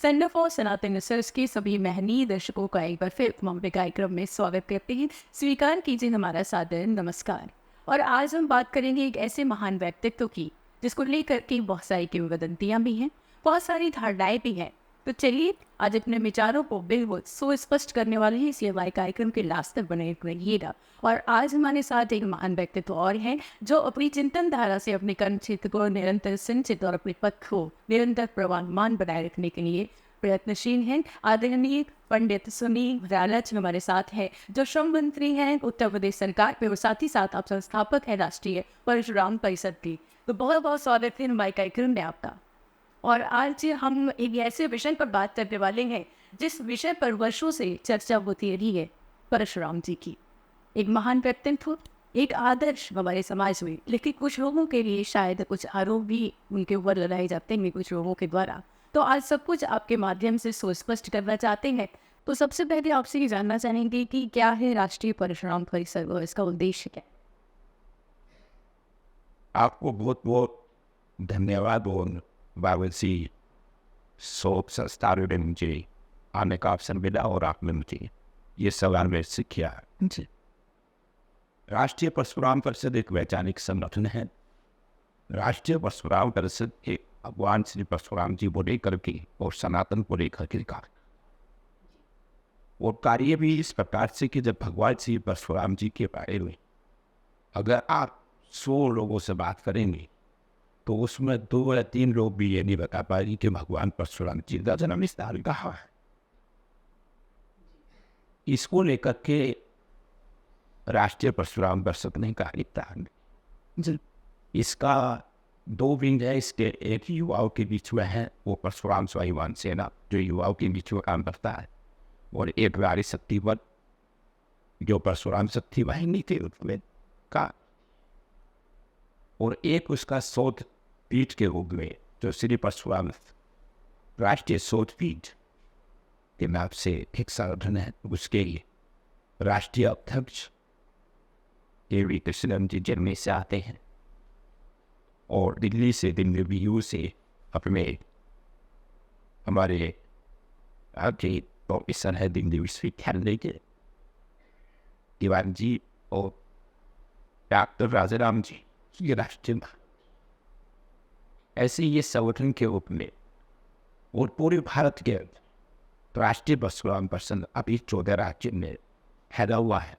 Centre for Sanatan research के सभी महनीय दर्शकों का एक बार फिर मामले कार्यक्रम में स्वागत करते हैं। स्वीकार कीजिए हमारा सादर नमस्कार। और आज हम बात करेंगे एक ऐसे महान व्यक्तित्व की जिसको लेकर के बहुत सारी किंवदंतियां भी हैं, बहुत सारी धारणाएं भी हैं। तो चलिए आज अपने विचारों को बिल्कुल सुस्पष्ट करने वाले हैं, इसलिए हमारे कार्यक्रम के लास्ट तक बने रहिएगा। और आज हमारे साथ एक महान व्यक्तित्व और है जो अपनी चिंतन धारा से अपने कर्म क्षेत्र को निरंतर संचित और अपने पथ को निरंतर प्रवाहमान बनाए रखने के लिए प्रयत्नशील हैं। आदरणीय पंडित सुनील रालाच हमारे साथ है, जो श्रम मंत्री हैं उत्तर प्रदेश सरकार पे, और साथ ही साथ आप संस्थापक है राष्ट्रीय परशुराम परिषद की। तो बहुत बहुत स्वागत है हमारे कार्यक्रम में आपका। और आज हम एक ऐसे विषय पर बात करने वाले हैं जिस विषय पर वर्षों से चर्चा होती रही है, परशुराम जी की। एक महान व्यक्तित्व, एक आदर्श हमारे समाज में, लेकिन कुछ लोगों के लिए शायद कुछ आरोप भी उनके ऊपर लगाए जाते हैं कुछ लोगों के द्वारा। तो आज सब कुछ आपके माध्यम से सुस्पष्ट करना चाहते हैं। तो सबसे पहले आपसे ये जानना चाहेंगे कि क्या है राष्ट्रीय परशुराम परिषद और इसका उद्देश्य क्या है? आपको बहुत बहुत धन्यवाद। और बाबूसी शोक संस्कार में मुझे आने का अवसर मिला और आपने मुझे ये सवाल मेरे से किया है। राष्ट्रीय परशुराम परिषद एक वैज्ञानिक संगठन है। राष्ट्रीय परशुराम परिषद एक भगवान श्री परशुराम जी को लेकर के और सनातन को लेकर के कार्य, और कार्य भी इस प्रकार से कि जब भगवान श्री परशुराम जी के बारे में अगर आप 100 लोगों से बात करेंगे तो उसमें 2 या 3 लोग भी ये नहीं बता पाएंगे कि भगवान परशुराम जी का जन्म स्थान कहाँ है। इसको लेकर के राष्ट्रीय परशुराम परिषद ने कार्य किया। इसका 2 विंग है। इसके एक युवाओं के बीच में है, वो परशुराम स्वाभिमान सेना जो युवाओं के बीच में काम करता है, और एक नारी शक्ति बल जो परशुराम शक्ति वाहिनी के रूप में का, और एक उसका शोध पीठ के रूप में जो श्री परशुराम राष्ट्रीय शोध पीठ के नाम से एक संगठन है। उसके लिए राष्ट्रीय अध्यक्ष के कृष्णन जी जर्मनी से आते हैं, और दिल्ली से, दिल्ली बीयू से अपने हमारे आपके प्रोफेसर है दिल्ली विश्वविद्यालय के दीवान जी और डॉक्टर राजाराम जी, ये राष्ट्रीय ऐसे ये संगठन के रूप में, और पूरे भारत के राष्ट्रीय परशुराम परिषद अभी 14 राज्य में फैला हुआ है,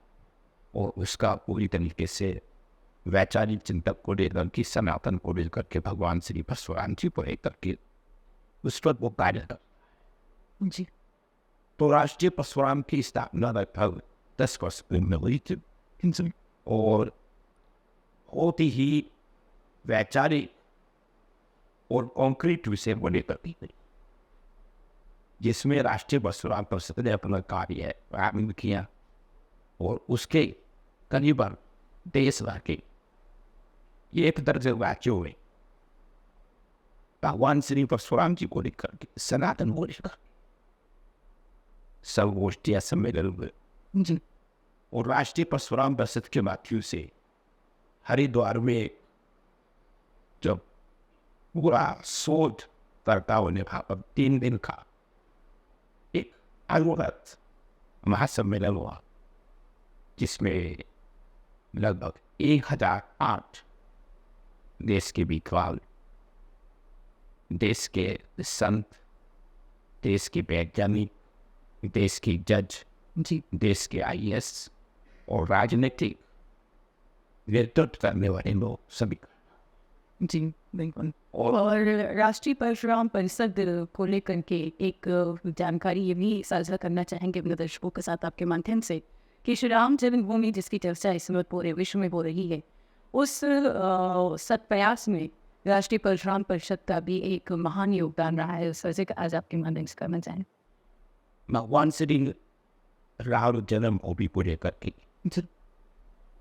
और उसका पूरी तरीके से वैचारिक चिंतक को लेकर के, सनातन को लेकर के, भगवान श्री परशुराम जी को लेकर के उस पर वो कार्य कर जी। तो राष्ट्रीय परशुराम की स्थापना लगभग 10 वर्ष में हुई थी, और बहुत ही वैचारिक और कॉन्क्रीट विषय को लेकर की गई, जिसमें राष्ट्रीय परशुराम परिषद ने अपना कार्य प्रारंभ किया, और उसके करीबन देश भर के 1 दर्जन राज्यों में भगवान श्री परशुराम जी को लेकर के, सनातन को लेकर सब गोष्ठियां सम्मेलन हुए, और राष्ट्रीय परशुराम परिषद के माध्यम से हरिद्वार में जब पूरा शोध करता होने पर 3 दिन का एक अद्भुत महासम्मेलन हुआ, जिसमें लगभग 1008 देश के विद्वान, देश के संत, देश के वैज्ञानिक, देश के जज, देश के IAS और राजनीतिक नेतृत्व करने वाले लोग सभी जी बिल्कुल। और राष्ट्रीय परशुराम परिषद को लेकर के एक जानकारी ये भी साझा करना चाहेंगे अपने दर्शकों के साथ आपके माध्यम से कि श्री राम जन्मभूमि जिसकी चर्चा इस समय पूरे विश्व में हो रही है, उस सत्प्रयास में राष्ट्रीय परशुराम परिषद का भी एक महान योगदान रहा है। उस वजह से आज आपके माध्यम से करना चाहें। भगवान श्री राम जन्मभूमि को लेकर के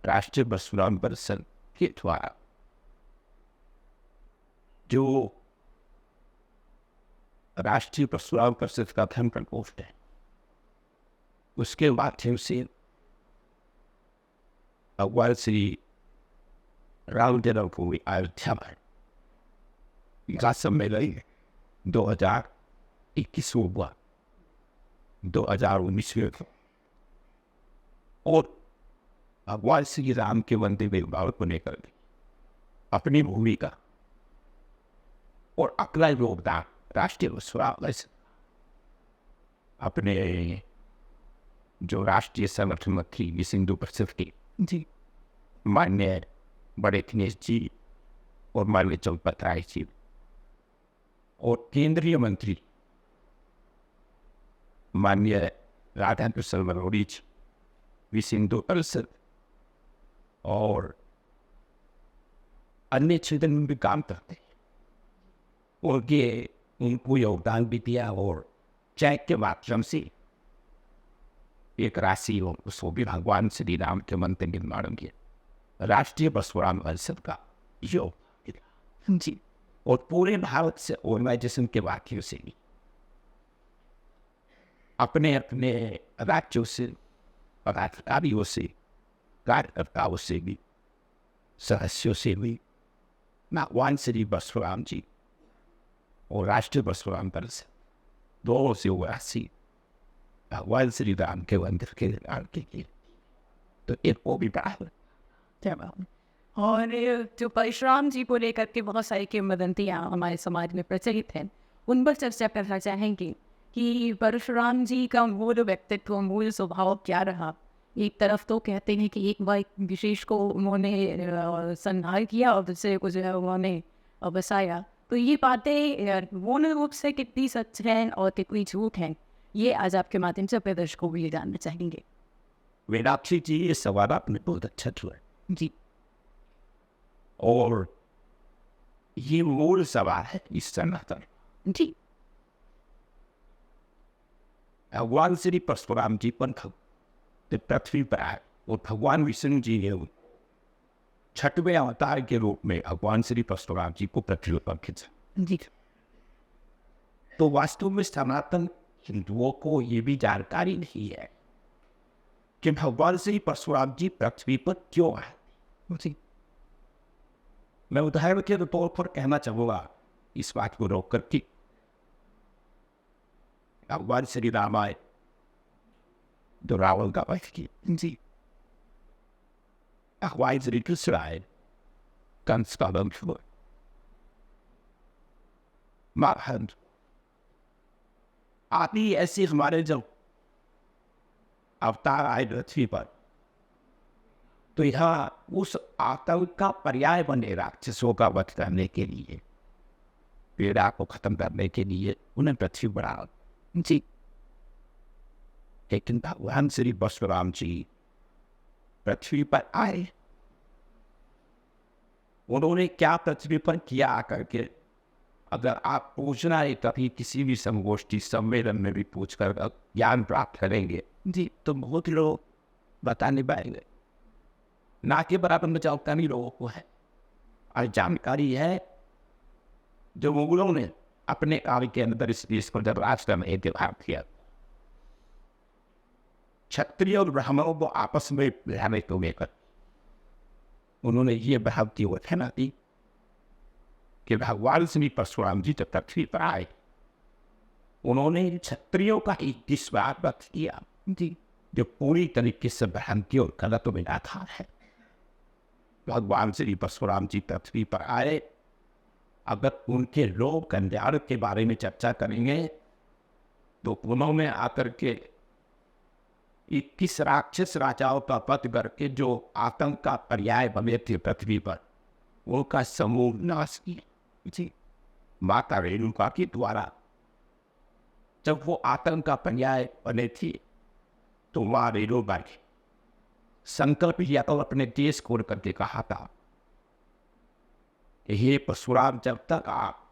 राष्ट्रीय परशुराम परिषद के द्वारा जो राष्ट्रीय परशुराम परिषद का धर्म प्रकोष्ठ है, उसके माध्यम से भगवान श्री राम जन्मभूमि अयोध्या में का सम्मेलन 21 हुआ 2019 में, और भगवान श्री राम के वंदे मातरम को लेकर अपनी भूमिका और अपना योगदान राष्ट्रीय स्वराज अपने जो राष्ट्रीय संगठन मंत्री सिंधु परिषद के जी माननीय बड़े दिनेश जी और माननीय चंपत राय जी और केंद्रीय मंत्री माननीय राधा कृष्ण मनोहरी जी सिंधु परिषद और अन्य क्षेत्र में भी काम करते हैं, उनको योगदान भी दिया और चेक के माध्यम से एक राशि और उसको भी भगवान श्री राम के मंदिर निर्माण किया राष्ट्रीय परशुराम परिषद का योग जी और पूरे भारत से ऑर्गेनाइजेशन के वाकियों से भी अपने अपने राज्यों से पदाधिकारियों से कार्यकर्ताओं से भी सदस्यों से भी भगवान श्री परशुराम जी और राष्ट्रीय परशुराम परिषद दोनों से वो राशि भगवान श्री राम के मंदिर के निर्माण के लिए, तो एक वो भी बड़ा और जो परशुराम जी को लेकर के बहुत सारी किंवदंतियाँ हमारे समाज में प्रचलित हैं, उन पर चर्चा करना चाहेंगे कि परशुराम जी का मूल व्यक्तित्व, मूल स्वभाव क्या रहा। एक तरफ तो कहते हैं कि एक बार विशेष को उन्होंने संहार किया और दूसरे को जो है उन्होंने बसाया, तो ये बातें मूल रूप से कितनी सच हैं और कितनी झूठ हैं, ये आज आपके माध्यम से अपने दर्शकों को ये जानना चाहेंगे। मीनाक्षी जी, ये सवाल आपने बहुत अच्छा किया जी और ये मूल सवाल है इस सनातन जी भगवान श्री परशुराम जी पर पृथ्वी पर आए और भगवान विष्णु जी ने 6वें अवतार के रूप में भगवान श्री परशुराम जी को पृथ्वी पर खींचा। जी तो वास्तव में सनातन हिंदुओं को ये भी जानकारी नहीं है कि भगवान श्री परशुराम जी पृथ्वी पर क्यों आए। जी मैं उदाहरण के तौर पर कहना चाहूंगा इस बात को रोक कर कि भगवान श्री राम आए तो रावण का वध किया। जी भगवान श्री कृष्ण आए कंस का वंश हुआ। महाभारत आदि ऐसे हमारे जब अवतार आए पृथ्वी पर, तो यहाँ उस आतंक का पर्याय बने राक्षसों का वध करने के लिए, पीड़ा को खत्म करने के लिए उन्हें पृथ्वी पर आया। जी लेकिन भगवान श्री परशुराम जी पृथ्वी पर आए, उन्होंने क्या पृथ्वी पर किया आकर के, अगर आप पूछना है कभी किसी भी संगोष्ठी सम्मेलन में भी पूछकर ज्ञान प्राप्त करेंगे जी, तो बहुत लोग बता नहीं पाएंगे, ना के बराबर में जानकारी लोगों को है। और जानकारी है जो मुगलों ने अपने काल के अंदर इस देश को जब राज करने इंतजाम किया, क्षत्रिय और ब्राह्मणों को आपस में लड़ाने को लेकर उन्होंने ये बहावती घोषणा दी कि भगवान श्री परशुराम जी जब पृथ्वी पर आए, उन्होंने क्षत्रियों का 21 बार वध किया जी, जो पूरी तरीके से भ्रांति और गलत में आधार है। भगवान श्री परशुराम जी पृथ्वी पर आए, अगर उनके लोक कल्याण के बारे में चर्चा करेंगे तो उन्होंने आकर के 21 राक्षस राजाओं का वध करके जो आतंक का पर्याय बने थे पृथ्वी पर, उनका समूह नाश किया जी। माता रेणुका के द्वारा जब वो आतंक का पर्याय बने थी, तो माँ रेणुका ने संकल्प लिया और अपने देश को करके कहा था, हे परशुराम, जब तक आप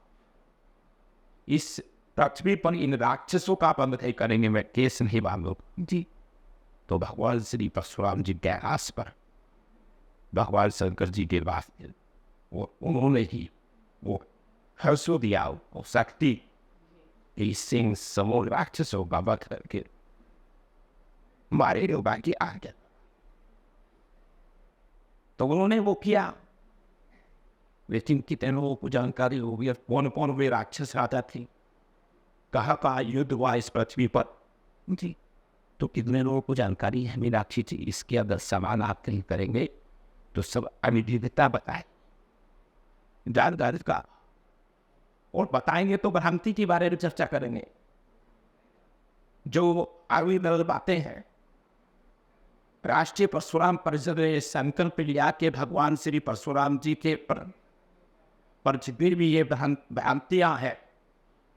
इस पृथ्वी पर इन राक्षसों का बंध नहीं करेंगे, मैं केस नहीं बांधूंगा जी। तो भगवान श्री परशुराम जी के आस पर भगवान शंकर जी के वास्ते उन्होंने ही वो हर्षो दिया और शक्ति सिंह समूह राक्षसों का वध करके मारे लोगों की आ गया। तो उन्होंने वो किया, लेकिन कितने लोगों को जानकारी हो गई कौन कौन वे राक्षस राजा थे, कहाँ कहाँ युद्ध हुआ इस पृथ्वी पर जी, तो कितने लोगों को जानकारी है मीनाक्षी जी? इसके अगर सवाल आप कहीं करेंगे तो सब अनिश्चितता बताए जानकारी का, और बताएंगे तो भ्रांति के बारे में चर्चा करेंगे। जो आगे बातें हैं, राष्ट्रीय परशुराम परिषद ने संकल्प लिया कि भगवान श्री परशुराम जी के पर जितनी भी ये भ्रांतियां हैं,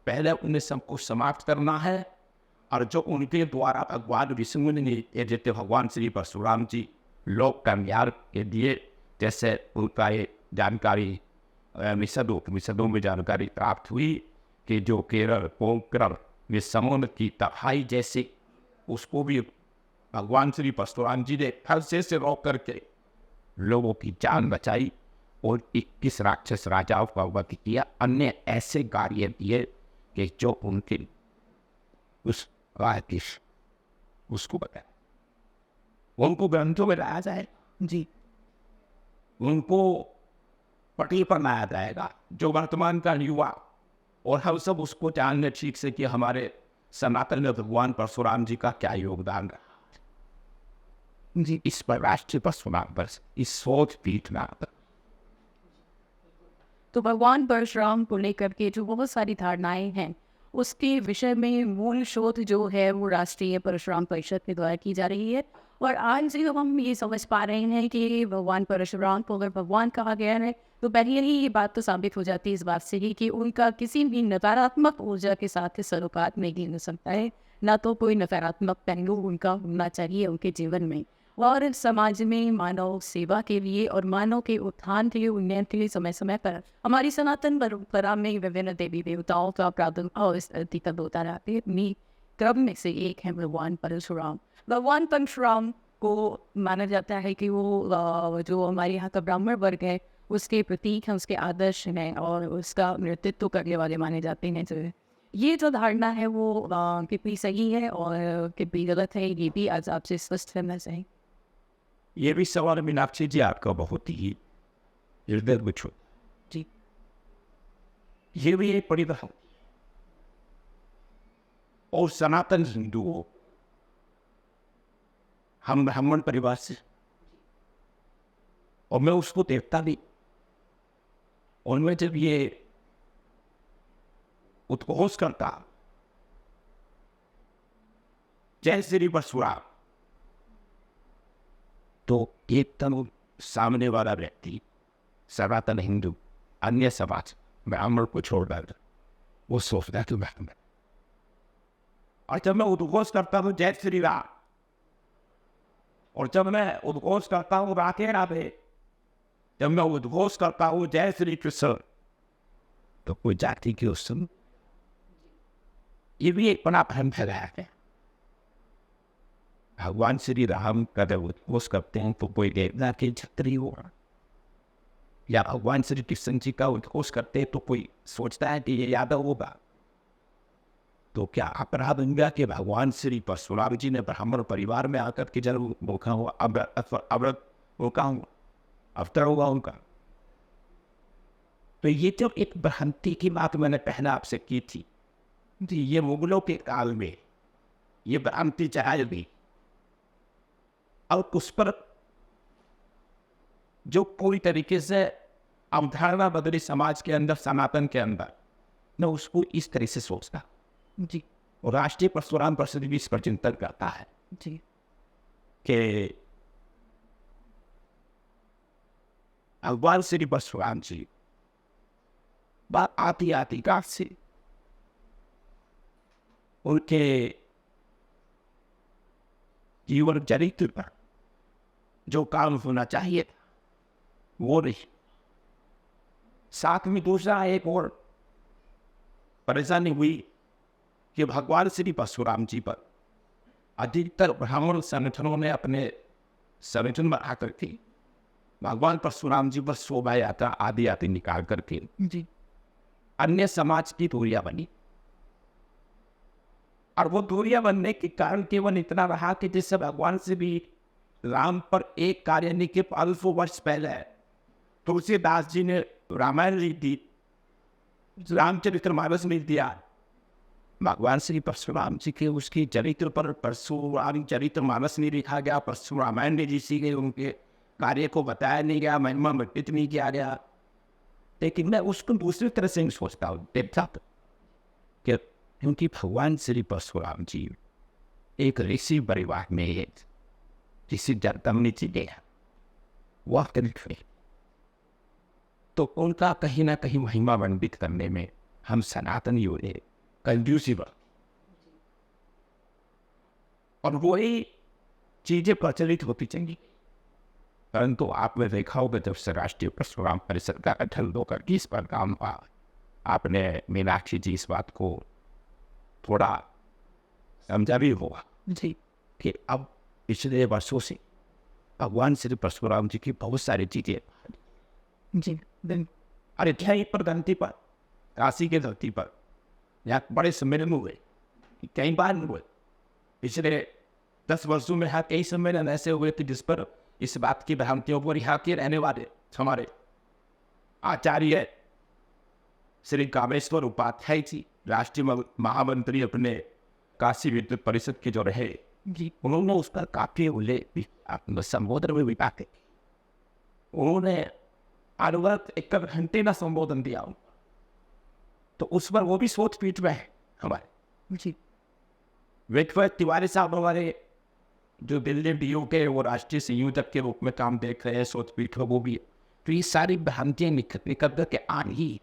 पहले उन्हें सबको समाप्त करना है। और जो उनके द्वारा भगवान विष्णु ने जितने भगवान श्री परशुराम जी लोक कल्याण के लिए जैसे उनका ये जानकारी मिसदों में जानकारी प्राप्त हुई कि जो केरल पोखरण में समुद्र की तबाही जैसे, उसको भी भगवान श्री परशुराम जी ने फलसे से रोक करके लोगों की जान बचाई और 21 राक्षस राजाओं का वध किया। अन्य ऐसे कार्य किए कि जो उनके उस राकेश उसको बताया, उनको ग्रंथों में लाया जाए जी, उनको पटरी पर लाया जाएगा जो वर्तमान का युवा, और हम सब उसको जानने ठीक से कि हमारे सनातन में भगवान परशुराम जी का क्या योगदान रहा जी। इस पर राष्ट्रीय परशुराम पर इस सोच पीठ में तो भगवान परशुराम को लेकर के जो बहुत सारी धारणाएं हैं, उसके विषय में मूल शोध जो है वो राष्ट्रीय परशुराम परिषद के द्वारा की जा रही है। और आज जब हम ये समझ पा रहे हैं कि भगवान परशुराम को अगर भगवान कहा गया है, तो पहले ही ये बात तो साबित हो जाती है इस बात से ही कि उनका किसी भी नकारात्मक ऊर्जा के साथ सरोकार नहीं हो सकता है, ना तो कोई नकारात्मक पहलू उनका होना चाहिए उनके जीवन में। और समाज में मानव सेवा के लिए और मानव के उत्थान के लिए, उन्नयन के लिए समय समय पर हमारी सनातन परंपरा में विभिन्न देवी देवताओं का प्रादुर्भाव इस धरती पर होता रहता है। उन्हीं क्रम में से एक है भगवान परशुराम। भगवान परशुराम को माना जाता है कि वो जो हमारे यहाँ का ब्राह्मण वर्ग है उसके प्रतीक हैं, उसके आदर्श हैं और उसका नेतृत्व करने वाले माने जाते हैं। जो ये जो धारणा है वो कितनी सही है और कितनी गलत है, ये भी आज आपसे स्पष्ट करना चाहिए। ये भी सवाल मीनाक्षी जी आपका बहुत ही हृदय में छू जी। ये भी एक बड़ी बात, और सनातन हिंदुओं, हम ब्राह्मण परिवार से, और मैं उसको देखता भी, और मैं जब ये उद्घोष करता जय श्री परशुराम, तो एकदम सामने वाला व्यक्ति सनातन हिंदू अन्य समाज ब्राह्मण को छोड़कर वो सोचता है कि ब्राह्मण, और जब मैं उद्घोष करता हूँ जय श्री राम, और जब मैं उद्घोष करता हूँ राधे राधे, जब मैं उद्घोष करता हूँ जय श्री कृष्ण, तो कोई जाति की उस ये भी एक बड़ा भ्रम फैलाया है। भगवान श्री राम का जब उद्घोष करते हैं तो कोई देवता के छत्री होगा, या भगवान श्री कृष्ण जी का उद्घोष करते हैं तो कोई सोचता है कि ये यादव होगा। तो क्या अपराध बन गया कि भगवान श्री परशुराम जी ने ब्राह्मण परिवार में आकर के जरूर मौका हुआ, अवृत मौका हुआ, अवतर होगा उनका। तो ये जो एक भ्रांति की बात मैंने पहले आपसे की थी जी, ये मुगलों के काल में ये भ्रांति चढ़ाई गई, और उस पर जो पूरी तरीके से अवधारणा बदली समाज के अंदर, सनातन के अंदर, न उसको इस तरह से सोचता जी। और राष्ट्रीय परशुराम परिषद भी इस पर चिंतन करता है जी कि भगवान श्री परशुराम जी बात आती आती काट से उनके जीवन चरित्र पर जो काम होना चाहिए वो नहीं। साथ में दूसरा एक और परेशानी हुई कि भगवान श्री परशुराम जी पर अधिकतर ब्राह्मण संगठनों ने अपने संगठन में आकर के भगवान परशुराम जी पर शोभा यात्रा आदि आदि निकाल करके जी अन्य समाज की दूरियां बनी, और वो दूरियां बनने के कारण केवल इतना रहा कि जिससे भगवान से भी राम पर एक कार्य नहीं के 500 वर्ष पहले तुलसीदास जी ने रामायण लिख दी, रामचरितमानस लिख दिया, भगवान श्री परशुराम जी के उसके चरित्र पर परशुराम चरित्र मानस नहीं लिखा गया, परशु रामायण नहीं लिखी गई, उनके कार्य को बताया नहीं गया, महिमा वर्णित नहीं किया गया। लेकिन मैं उसको दूसरी तरह से सोचता हूँ, देखता कि क्योंकि भगवान श्री परशुराम जी एक ऋषि परिवार में है, ऋषि जन्म जी वह करीब, तो उनका कहीं ना कहीं महिमा वर्णित करने में हम सनातन योद्धा कंफ्यूजिबल, और वही चीजें प्रचलित होती चाहिए। परंतु आपने देखा होगा जब से राष्ट्रीय परशुराम परिषद का गठन होकर इस पर काम हुआ, आपने मीनाक्षी जी इस बात को थोड़ा समझा भी होगा जी कि अब पिछले वर्षों से भगवान श्री परशुराम जी की बहुत सारी चीजें जी अयोध्या पर धरती पर, काशी के धरती पर, यहाँ बड़े सम्मेलन हुए, कई बार हुए। पिछले 10 वर्षों में यहाँ कई सम्मेलन ऐसे हुए थे जिस पर इस बात की भ्रांतियों पर यहाँ के रहने वाले हमारे आचार्य श्री कामेश्वर उपाध्याय जी, राष्ट्रीय महामंत्री अपने काशी विद्युत परिषद के जो रहे जी, उन्होंने उस पर काफी उल्लेख संबोधन में विपाक, उन्होंने अनुवर्त 1 घंटे का संबोधन दिया, तो उस पर वो भी सोच पीठ में है हमारे जी। विक्रम तिवारी साहब हमारे जो दिल्ली डीओ के वो राष्ट्रीय संयोजक के रूप में काम देख रहे हैं, सोच पीठ वो भी, तो ये सारी भ्रांतियां निकल के आ ही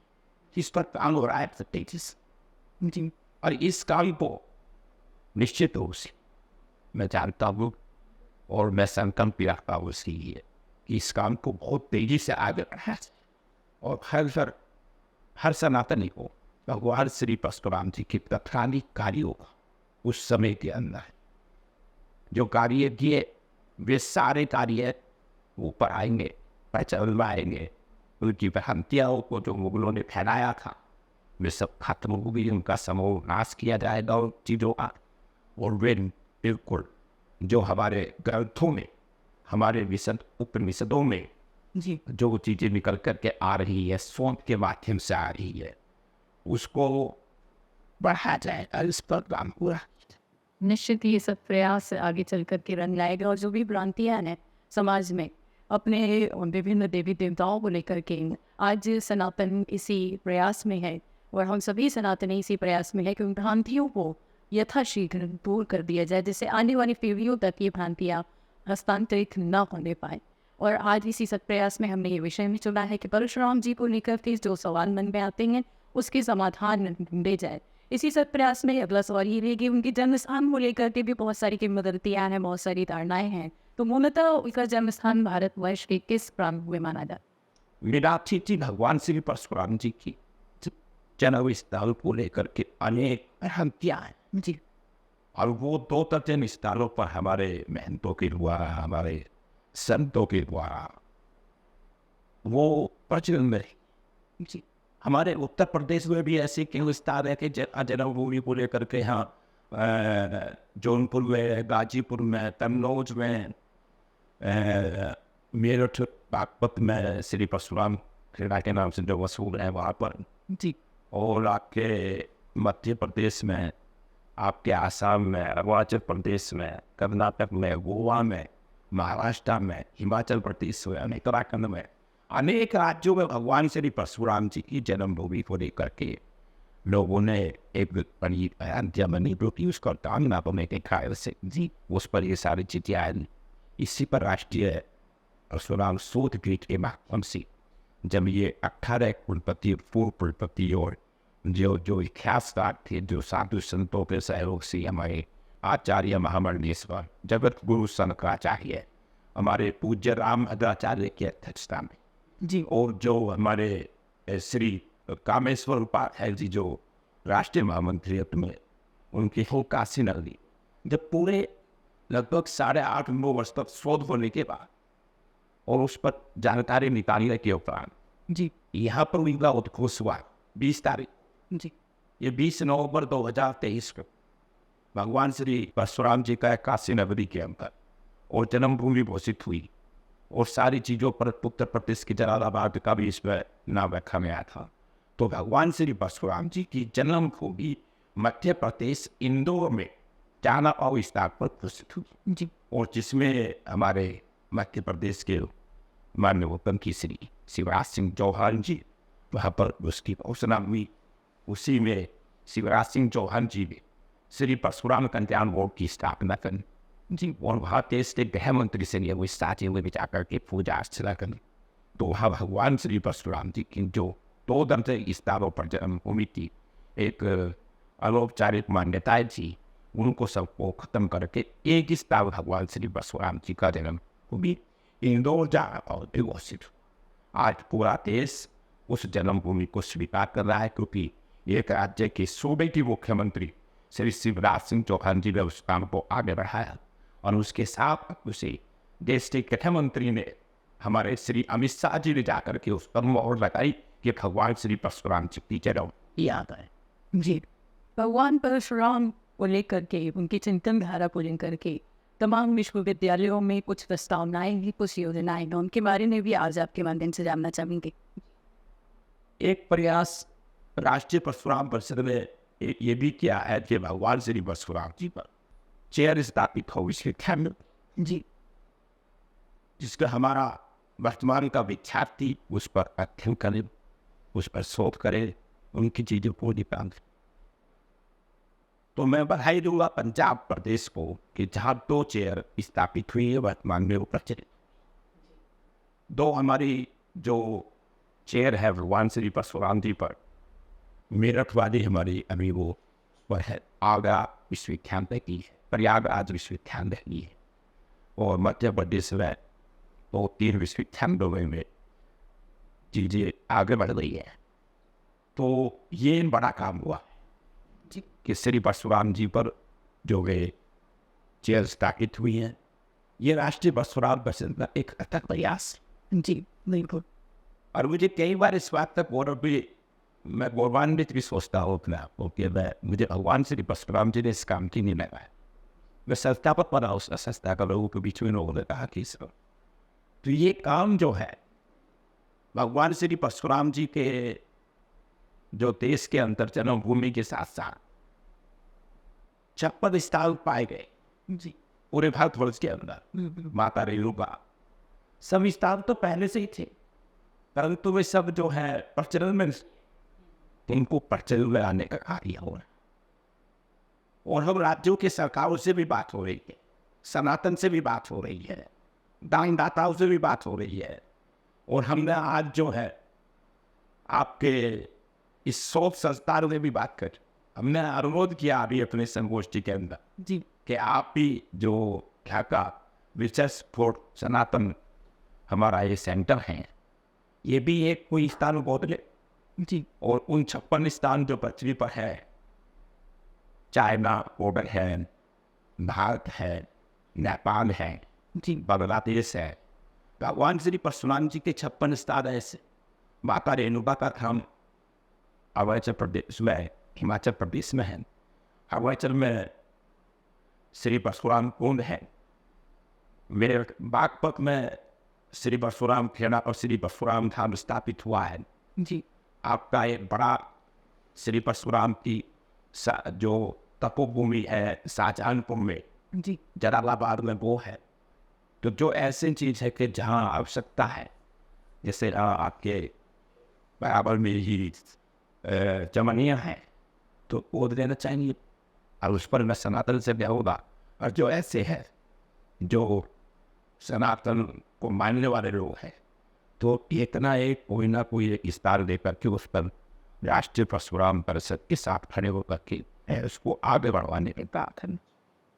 इस पर काम हो रहा है तेजिस जी। और इस काम को निश्चित रूप से मैं जानता हूँ और मैं संकल्प भी रखता हूँ उसके लिए कि इस काम को बहुत तेजी से आगे बढ़ाया और हर सनातनी को भगवान श्री परशुराम जी के तत्कालिक कार्यों का उस समय के अंदर जो कार्य किए वे सारे कार्य ऊपर आएंगे, पहचान आएंगे, उनकी भ्रांतियों को जो मुगलों ने फैलाया था वे सब खत्म हो गई, उनका समूह नाश किया जाएगा उन चीज़ों का। और वे बिल्कुल जो हमारे ग्रंथों में, हमारे विशद उपनिषदों में जी जो चीज़ें निकल करके आ रही है, सोच के माध्यम से आ रही है, उसको बढ़ाया जाएगा, इस पर काम हुआ। निश्चित ही सब प्रयास आगे चल कर के रंग लाएगा और जो भी भ्रांतियां हैं समाज में अपने विभिन्न देवी देवताओं को लेकर के, आज सनातन इसी प्रयास में है और हम सभी सनातनी इसी प्रयास में है कि उन भ्रांतियों को यथाशीघ्र दूर कर दिया जाए, जिससे आने वाली पीढ़ियों तक ये भ्रांतियाँ हस्तांतरित न होने पाए। और आज इसी सत्प्रयास में हमने ये विषय भी चुना है कि परशुराम जी को लेकर के जो सवाल मन में आते हैं उसके समाधान ढूंढे जाए। इसी सत्प्रयास में अगला सवाल ये है कि उनके जन्म स्थान को लेकर के भी बहुत सारी किंवदंतियाँ हैं, बहुत सारी धारणाएं हैं, तो मूलतः उनका जन्म स्थान भारतवर्ष के किस प्रांत में माना जाता? मीनाक्षी जी भगवान श्री परशुराम जी की जन्म स्थल को लेकर के अनेक भ्रांतियाँ हैं जी, और वो 2 दर्जन स्थानों पर हमारे महंतों के द्वारा, हमारे संतों के द्वारा वो प्रचलन में जी। हमारे उत्तर प्रदेश में भी ऐसे कई स्थान है कि जन्मभूमि को लेकर के यहाँ जौनपुर में, गाजीपुर में, कन्नौज में, मेरठ बागपत में श्री परशुराम क्रीड़ा के नाम से जो मशहूर है वहाँ पर जी। और आपके मध्य प्रदेश में, आपके आसाम में, अरुणाचल प्रदेश में, कर्नाटक में, गोवा में, महाराष्ट्र में, हिमाचल प्रदेश में, उत्तराखंड में, अनेक राज्यों में भगवान श्री परशुराम जी की जन्मभूमि को लेकर के लोगों ने एक बड़ी अध्याय बनी जो कि उसका दांगना बने के ख्याल से जी उस पर ये सारी चीजें आई। इसी पर राष्ट्रीय परशुराम शोध पीठ के माध्यम से जब ये 18 कुलपति, पूर्व कुलपति और जो इतिहासकार थे, जो साधु संतों के सहयोग से हमारे आचार्य महामंडलेश्वर जगत गुरु शंकराचार्य, हमारे पूज्य राम भद्राचार्य की अध्यक्षता में जी, और जो हमारे श्री कामेश्वर उपाध्याय जी जो राष्ट्रीय महामंत्री अपने उनकी हो काशी नगरी, जब पूरे लगभग 8.5-9 वर्ष तक शोध होने के बाद और उस पर जानकारी निकालने के उपरांत जी यहाँ पर उनका उद्घोष हुआ 20 तारीख जी, ये 20 नवंबर 2023 को भगवान श्री परशुराम जी का काशी नगरी के अंदर और जन्मभूमि घोषित हुई, और सारी चीज़ों पर उत्तर प्रदेश की जलालाबाद का भी इसमें नाम रखा गया था। तो भगवान श्री परशुराम जी की जन्मभूमि मध्य प्रदेश इंदौर में जाना और स्थान पर प्रस्तुत हुई जी और जिसमें हमारे मध्य प्रदेश के माननीय मुख्यमंत्री शिवराज सिंह चौहान जी वहाँ पर उसकी घोषणा हुई। उसी में शिवराज सिंह चौहान जी ने श्री परशुराम कल्याण बोर्ड की स्थापना करी जी और वहाँ देश के गृह मंत्री से लिए साझे में जाकर के पूजा अर्चना करी। तो वहाँ भगवान श्री परशुराम जी की जो 2 दर्जन स्थानों पर जन्मभूमि थी, एक अनौपचारिक मान्यताएं थी, उनको सबको खत्म करके एक ही स्थान भगवान श्री परशुराम जी का जन्मभूमि इंदौर जहाँ और घोषित। आज पूरा देश उस जन्मभूमि को स्वीकार कर रहा है क्योंकि एक राज्य के सूबे के मुख्यमंत्री श्री शिवराज सिंह चौहान जी ने उस काम को आगे बढ़ाया और उसके साथ उसे देश के गृह मंत्री ने हमारे श्री अमित शाह जी ने जाकर के उस पर मोहर लगाई कि भगवान श्री परशुराम जी की जन्म याद है जी। भगवान परशुराम को लेकर के उनकी चिंतन धारा पूजन करके तमाम विश्वविद्यालयों में कुछ प्रस्तावनाएं हैं, कुछ योजनाएं हैं, उनके बारे में भी आज आपके माध्यम से जानना चाहेंगे। एक प्रयास राष्ट्रीय परशुराम परिषद ने ये भी किया है कि भगवान श्री परशुराम जी पर चेयर स्थापित हो विश्वविद्यालय में जी जिसका हमारा वर्तमान का विद्यार्थी उस पर अध्ययन करे, उस पर शोध करे, उनकी चीजों को निकाल। तो मैं बधाई दूंगा पंजाब प्रदेश को कि जहाँ 2 चेयर स्थापित हुई है वर्तमान में वो प्रचलित। 2 हमारी जो चेयर है भगवान श्री परशुराम जी पर मेरठ वाली हमारी अभी वो है आगरा विश्वविद्यालय की है, प्रयागराज विश्वविद्यालय की है और मध्य प्रदेश में 2-3 विश्वविद्यालयों में चीजें आगे बढ़ रही है। तो ये बड़ा काम हुआ जी कि श्री परशुराम जी पर जो वे चेयर स्थापित हुई हैं, ये राष्ट्रीय परशुराम परिषद का एक अथक प्रयास जी बिल्कुल। और मुझे कई बार इस बात तक गौरव भी, मैं गौरवान्वित भी सोचता हूँ अपने आप को कि मुझे भगवान श्री परशुराम जी ने इस काम की नहीं लगाया। मैं संस्थापक बना उस संस्था का, लोगों के बीच में लोगों ने कहा कि सर तो ये काम जो है भगवान श्री परशुराम जी के जो देश के अंतर जन्मभूमि के साथ साथ 56 स्थान पाए गए जी पूरे भारतवर्ष के अंदर। माता रेणुका सब स्थान तो पहले से ही थे, परंतु वे सब जो है प्रचलन में, इनको प्रचलन में आने का कार्य हो रहा है। और हम राज्यों के सरकारों से भी बात हो रही है, सनातन से भी बात हो रही है, दानदाताओं से भी बात हो रही है। और हमने आज जो है आपके इस शोध संस्थान में भी बात कर, हमने अनुरोध किया अभी अपने संगोष्ठी के अंदर जी कि आप भी जो क्या का रिसर्च फॉर सनातन हमारा ये सेंटर है, ये भी एक कोई स्थान बदले जी और उन 56 स्थान जो पृथ्वी पर है, चाइना बॉर्डर है, भारत है, नेपाल है जी बांग्लादेश है, भगवान श्री परशुराम जी के 56 स्थान ऐसे। माता रेणुका का धाम अरुणाचल प्रदेश में है, हिमाचल प्रदेश में है, अरुणाचल में श्री परशुराम कुंड है, मेरे बागपत में श्री परशुराम खेड़ा और श्री परशुराम धाम स्थापित हुआ है जी। आपका एक बड़ा श्री परशुराम की जो तपोभूमि है शाहजहानपुर में जी जलालाबाद में वो है। तो जो ऐसी चीज़ है कि जहाँ आवश्यकता है, जैसे आपके बराबर में ही जमनिया है तो वो देना चाहिए और उस पर मैं सनातन से भी होगा। और जो ऐसे है जो सनातन को मानने वाले लोग हैं तो इतना एक कोई ना कोई एक स्थान देकर के उस पर राष्ट्रीय परशुराम परिषद के साथ खड़े होकर के उसको आगे बढ़वाने की बात है।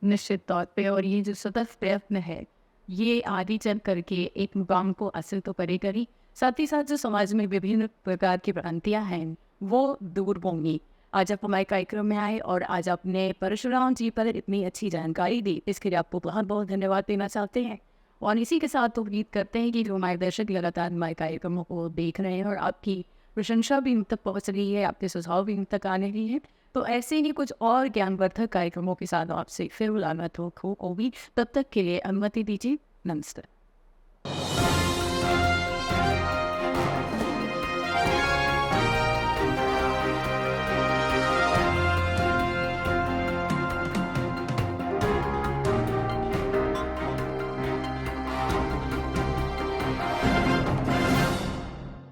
निश्चित तौर पे। और ये जो सतत प्रयत्न है ये आगे चल करके एक मुकाम को हासिल तो करेगा ही, साथ ही साथ जो समाज में विभिन्न प्रकार की भ्रांतियाँ हैं वो दूर होंगी। आज आप हमारे कार्यक्रम में आए और आज आपने परशुराम जी पर इतनी अच्छी जानकारी दी, इसके लिए आपको बहुत बहुत धन्यवाद देना चाहते हैं। और इसी के साथ तो उम्मीद करते हैं कि जो हमारे दर्शक लगातार हमारे कार्यक्रमों को देख रहे हैं और आपकी प्रशंसा भी उन तक पहुँच रही है, आपके सुझाव भी उन तक आने रही हैं, तो ऐसे ही कुछ और ज्ञानवर्धक कार्यक्रमों के साथ आपसे फिर मुलाकात होगी। तब तक के लिए अनुमति दीजिए। नमस्ते।